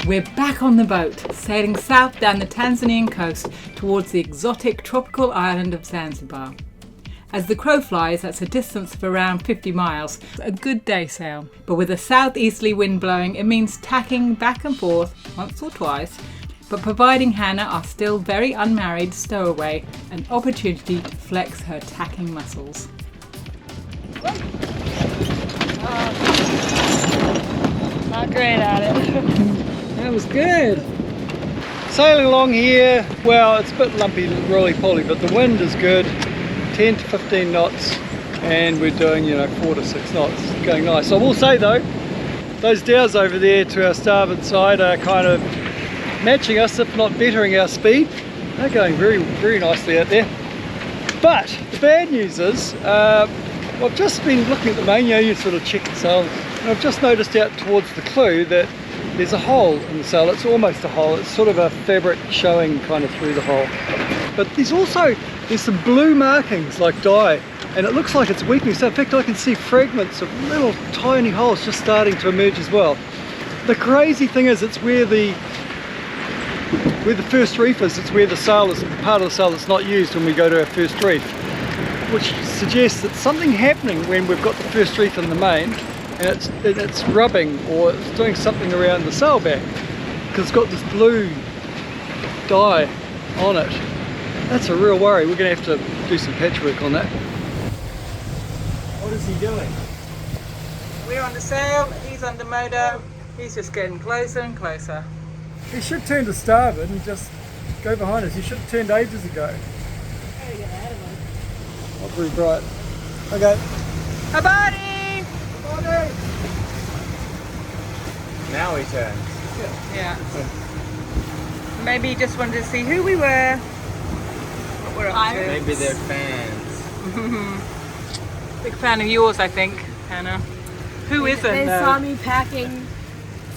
We're back on the boat, sailing south down the Tanzanian coast towards the exotic tropical island of Zanzibar. As the crow flies, that's a distance of around 50 miles, a good day sail. But with a southeasterly wind blowing, it means tacking back and forth once or twice, but providing Hannah, our still very unmarried stowaway, an opportunity to flex her tacking muscles. Not great at it. That was good. Sailing along here, well, it's a bit lumpy, roly-poly, but the wind is good, 10 to 15 knots, and we're doing, 4 to 6 knots, going nice. I will say though, those dhows over there to our starboard side are kind of matching us, if not bettering our speed. They're going very, very nicely out there. But the bad news is, I've just been looking at the main, you sort of check the sail, and I've just noticed out towards the clew that there's a hole in the sail. It's almost a hole, it's sort of a fabric showing kind of through the hole. But there's some blue markings like dye, and it looks like it's weakening. So in fact I can see fragments of little tiny holes just starting to emerge as well. The crazy thing is, it's where the first reef is, it's where the sail is, the part of the sail that's not used when we go to our first reef, which suggests that something happening when we've got the first reef in the main, and it's rubbing or it's doing something around the sail back, because it's got this blue dye on it. That's a real worry. We're going to have to do some patchwork on that. What is he doing? We're on the sail, he's on the motor, he's just getting closer and closer. He should turn to starboard and just go behind us. He should have turned ages ago. Not very bright. Okay. A body! Now he turns. Yeah. Maybe he just wanted to see who we were, what we're up to. Maybe they're fans. Big fan of yours, I think, Hannah. Who isn't? They saw me packing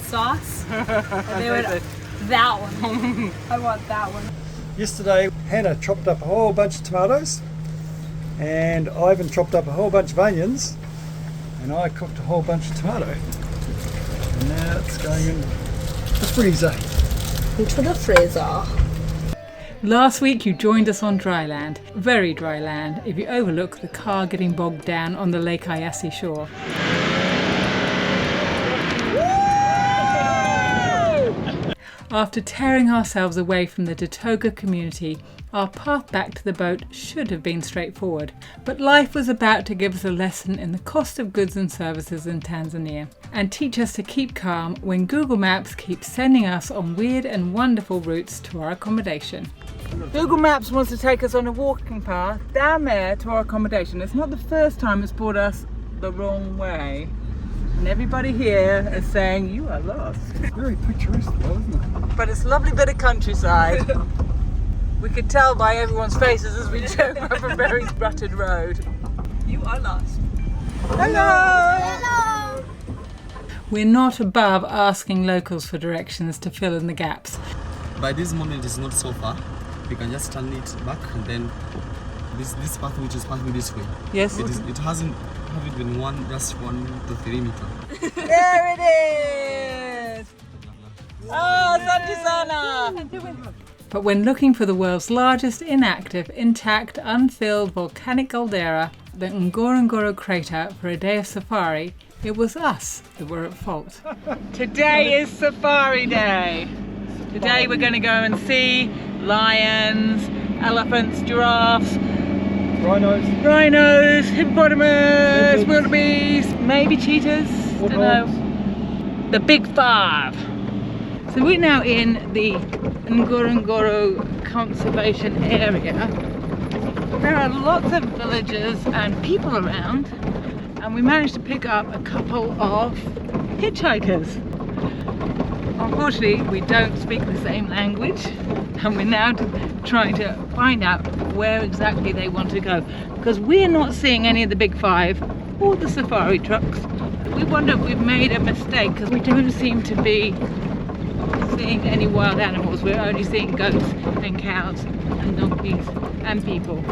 sauce, and they went, that one. I want that one. Yesterday, Hannah chopped up a whole bunch of tomatoes, and Ivan chopped up a whole bunch of onions, and I cooked a whole bunch of tomato. And now it's going in the freezer. Into the freezer. Last week you joined us on dry land, very dry land, if you overlook the car getting bogged down on the Lake Ayasi shore. After tearing ourselves away from the Datoga community, our path back to the boat should have been straightforward. But life was about to give us a lesson in the cost of goods and services in Tanzania, and teach us to keep calm when Google Maps keeps sending us on weird and wonderful routes to our accommodation. Google Maps wants to take us on a walking path down there to our accommodation. It's not the first time it's brought us the wrong way. And everybody here is saying, you are lost. It's very picturesque though, isn't it? But it's a lovely bit of countryside. We could tell by everyone's faces as we drove up a very rutted road. You are lost. Hello! Hello! We're not above asking locals for directions to fill in the gaps. By this moment it's not so far. We can just turn it back, and then this path which is passing this way. Yes. It hasn't been just 1 to 3 meters. There it is! Oh, Santi Sana! But when looking for the world's largest inactive, intact, unfilled volcanic caldera, the Ngorongoro crater, for a day of safari, it was us that were at fault. Today is safari day. Today we're going to go and see lions, elephants, giraffes, rhinos, hippopotamus, wildebeest, maybe cheetahs, don't know. The big five. So we're now in the Ngorongoro conservation area. There are lots of villagers and people around, and we managed to pick up a couple of hitchhikers. Unfortunately, we don't speak the same language, and we're now trying to find out where exactly they want to go, because we're not seeing any of the big five or the safari trucks. We wonder if we've made a mistake, because we don't seem to be seeing any wild animals. We're only seeing goats and cows and donkeys and people.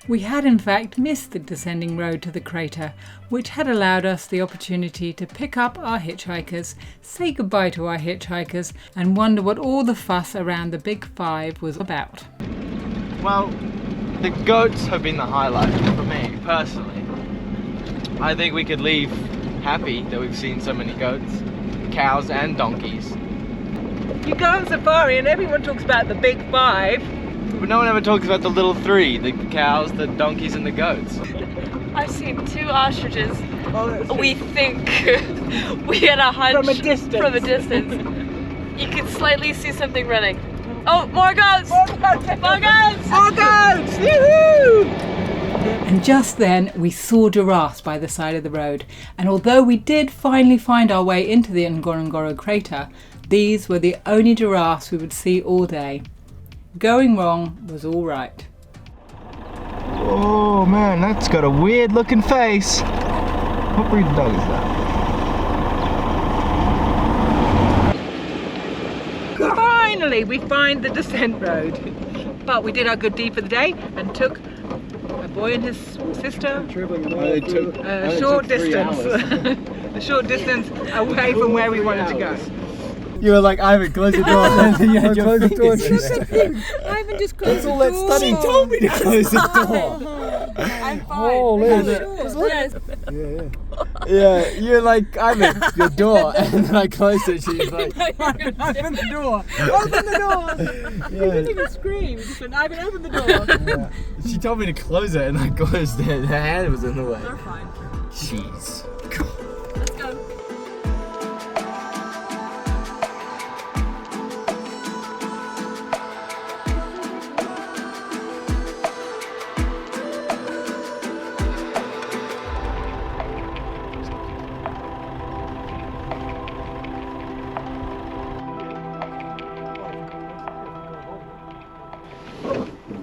We had in fact missed the descending road to the crater, which had allowed us the opportunity to pick up our hitchhikers, say goodbye to our hitchhikers, and wonder what all the fuss around the Big Five was about. Well, the goats have been the highlight for me, personally. I think we could leave happy that we've seen so many goats, cows and donkeys. You go on safari and everyone talks about the Big Five. But no one ever talks about the little three, the cows, the donkeys and the goats. I've seen 2 ostriches. We think we had a hunch From a distance. You can slightly see something running. Oh, more goats! More goats! More goats! Yoo-hoo! And just then we saw giraffes by the side of the road, and although we did finally find our way into the Ngorongoro crater, these were the only giraffes we would see all day. Going wrong was all right. Oh man, that's got a weird looking face. What breed of dog is that? Finally, we find the descent road. But we did our good deed for the day and took a boy and his sister a short distance. A short distance away from where we wanted to go. You were like, Ivan, close the door. You had your Close the door. Ivan just closed the all that door. study told me to close the door. I'm fine. Oh, Yes. Yeah, you're like, Ivan, your door. And then I closed it. She's like, Open the door. Open the door. We didn't even scream. We just went, Ivan, open the door. she told me to close it and I closed it. Her hand was in the way. We're fine. Jeez. Let's go.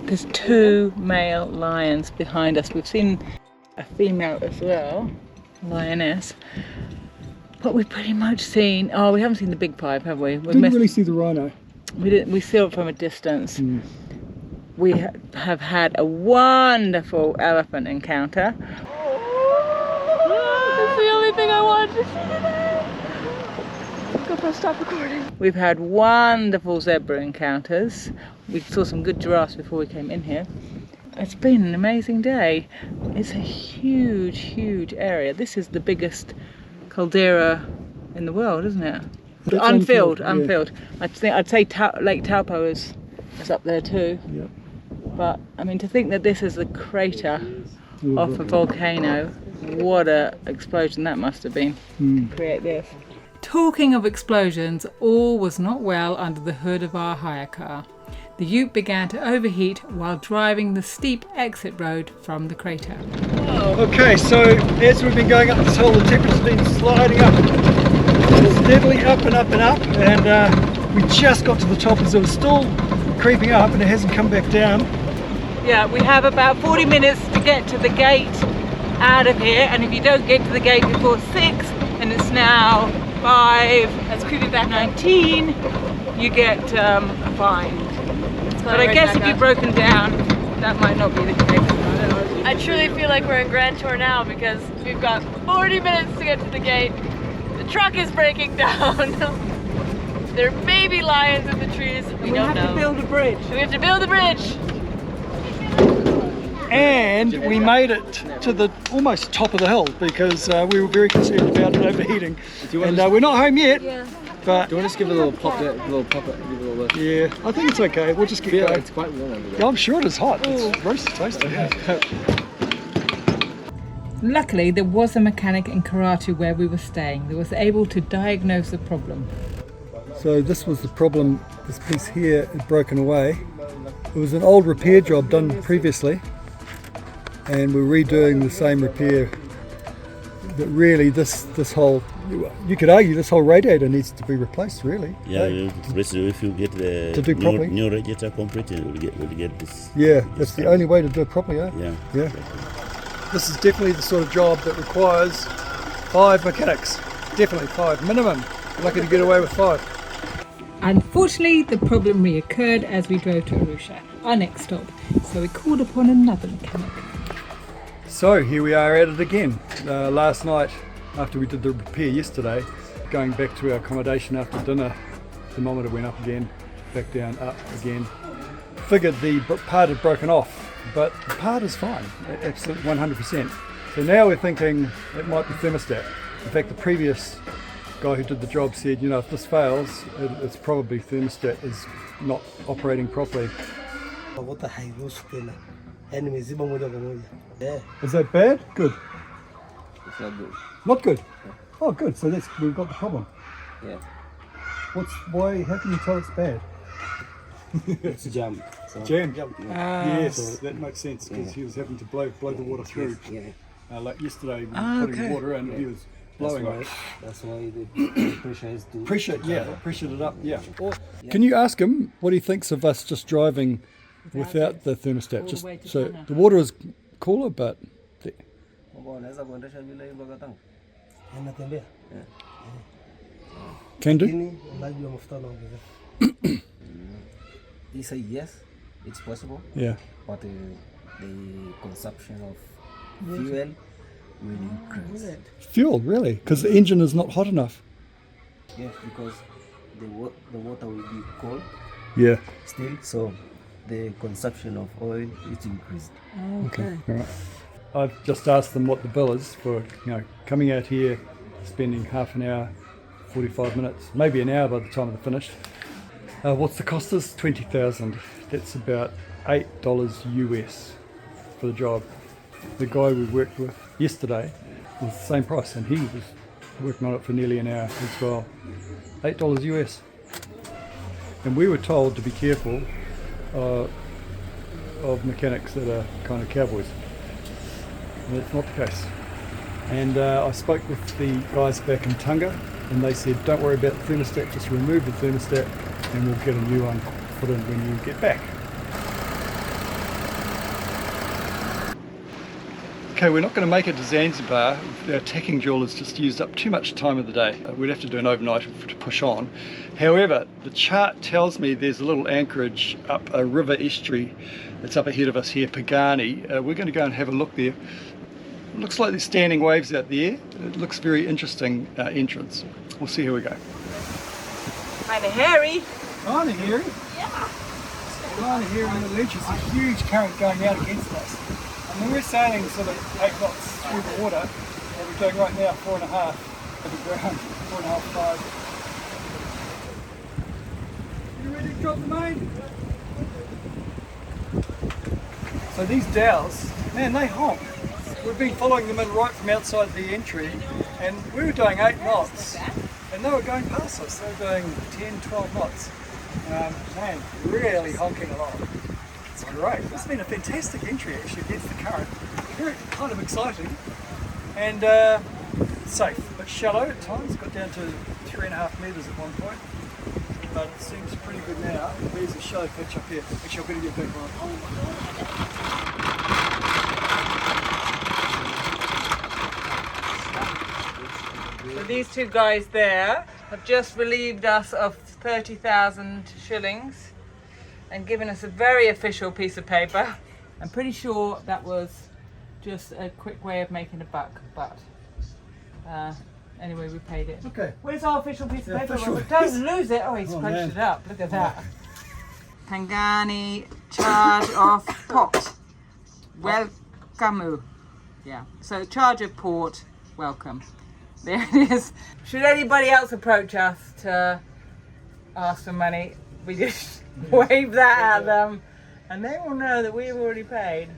There's 2 male lions behind us. We've seen a female as well, lioness. But we've pretty much seen, we haven't seen the Big Five, have we? Didn't really see the rhino. We saw it from a distance. We have had a wonderful elephant encounter. That's the only thing I wanted to see today. GoPro, stop recording. We've had wonderful zebra encounters. We saw some good giraffes before we came in here. It's been an amazing day. It's a huge, huge area. This is the biggest caldera in the world, isn't it? That's Unfilled. yeah. I'd say Lake Taupo is up there too. Yep. But I mean, to think that this is the crater off a volcano, what a explosion that must have been to create this. Talking of explosions, all was not well under the hood of our hire car. The ute began to overheat while driving the steep exit road from the crater. Okay, so as we've been going up this hill, the temperature's been sliding up steadily up and up and up, and we just got to the top as it was still creeping up and it hasn't come back down. Yeah, we have about 40 minutes to get to the gate out of here, and if you don't get to the gate before 6, and it's now 5:19, you get a fine. But I guess if you've broken down, that might not be the case. I truly feel like we're in Grand Tour now because we've got 40 minutes to get to the gate. The truck is breaking down. There may be lions in the trees. We don't know. have to build a bridge. We have to build a bridge. And we made it to the almost top of the hill because we were very concerned about it overheating. And we're not home yet. But Do you want to just give it a little pop there, give it a little lift? yeah, I think it's okay. We'll just get Yeah, going. it's quite warm under there. Yeah, I'm sure it is hot. It's roasted toasty. Yeah. Luckily, there was a mechanic in Karatu where we were staying that was able to diagnose the problem. So this was the problem. This piece here is broken away. It was an old repair job done previously, and we're redoing the same repair. But really, this whole, you could argue this whole radiator needs to be replaced. Really. Yeah, if you get the To do properly. new radiator complete, we'll get this. Yeah, that's the only way to do it properly. Eh? Yeah. Yeah. This is definitely the sort of job that requires 5 mechanics. Definitely 5 minimum. Lucky to get away with 5. Unfortunately, the problem reoccurred as we drove to Arusha, our next stop, so we called upon another mechanic. So here we are at it again. Last night, after we did the repair yesterday, going back to our accommodation after dinner, thermometer went up again, back down, up again. Figured the part had broken off, but the part is fine, absolutely 100%. So now we're thinking it might be thermostat. In fact, the previous guy who did the job said, you know, if this fails, it's probably thermostat is not operating properly. Is that bad? Good. It's not good. Not good? Oh, good. So we've got the problem. Yeah. How can you tell it's bad? It's jammed. So, Jammed? Yes, So, that makes sense because he was having to blow the water through. yeah. Like yesterday, we were putting water in, he was blowing it. That's why the pressure is too. Pressured it up, yeah. Can you ask him what he thinks of us just driving without the thermostat? All Just the way to so Ghana. the water is cooler, but can do. He said yes, it's possible, Yeah. but the consumption of fuel will increase. Fuel, really? Because the engine is not hot enough. Yes, because the water will be cold Yeah. still, so the consumption of oil is increased. Okay. All right. I've just asked them what the bill is for, coming out here, spending half an hour, 45 minutes, maybe an hour by the time they're finished. What's the cost is? 20,000. That's about $8 US for the job. The guy we worked with yesterday was the same price, and he was working on it for nearly an hour as well. $8 US. And we were told to be careful of mechanics that are kind of cowboys. And that's not the case. And I spoke with the guys back in Tonga, and they said, don't worry about the thermostat, just remove the thermostat and we'll get a new one put in when you get back. Okay, we're not going to make it to Zanzibar. Our tacking drill has just used up too much time of the day. We'd have to do an overnight to push on. However, the chart tells me there's a little anchorage up a river estuary that's up ahead of us here, Pangani. We're going to go and have a look there. It looks like there's standing waves out there. It looks very interesting entrance. We'll see how we go. Kind of hairy. Kind of hairy? Yeah. Kind of hairy on the ledge. There's a huge current going out against us. And then we're sailing sort of 8 knots through the water. What we're doing right now, 4.5 at the ground, 4.5, 5. You ready to drop the main? So these dhows, man, they honk. We've been following them in right from outside the entry, and we were doing 8 knots, and they were going past us. They were doing 10, 12 knots. Man, really honking a lot. It's great. It's been a fantastic entry actually against the current. Very kind of exciting, and safe, but shallow at times. Got down to 3.5 metres at one point, but it seems pretty good now. There's a shallow pitch up here. Actually, I'm going to get back on. So these two guys there have just relieved us of 30,000 shillings and given us a very official piece of paper. I'm pretty sure that was just a quick way of making a buck, but anyway, we paid it. Okay. Where's our official piece of paper? official. Don't lose it. Oh, he's Oh, punched man. it up. Look at that. Pangani charge of port. Welcome. Yeah. So charge of port. Welcome. There it is. Should anybody else approach us to ask for money, we just wave that at them and they will know that we've already paid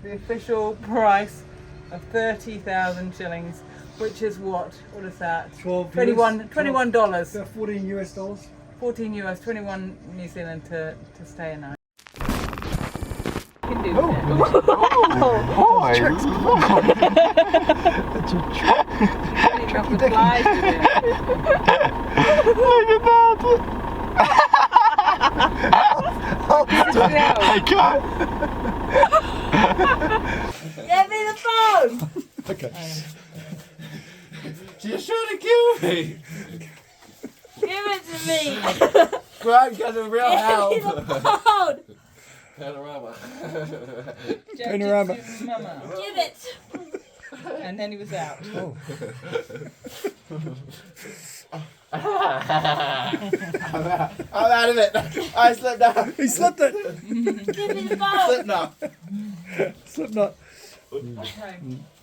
the official price of 30,000 shillings, which is what is that? $21. About 14 US dollars. 14 US, 21 New Zealand to stay a night. You can do Oh, that. The flies with it. Look at that! I can't. Give me the phone! Okay. You're trying to kill me. Give Give it to me. Grab because of real help. Give me the phone. Panorama. Panorama. Give it. And then he was out. I'm out of it. I slipped out. He slipped it. Give me the phone. Slip now. Slipknot.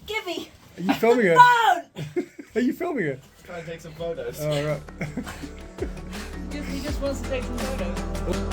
Give me Are you filming her? phone. Are you filming her? Try and take some photos. Oh, right. He just wants to take some photos.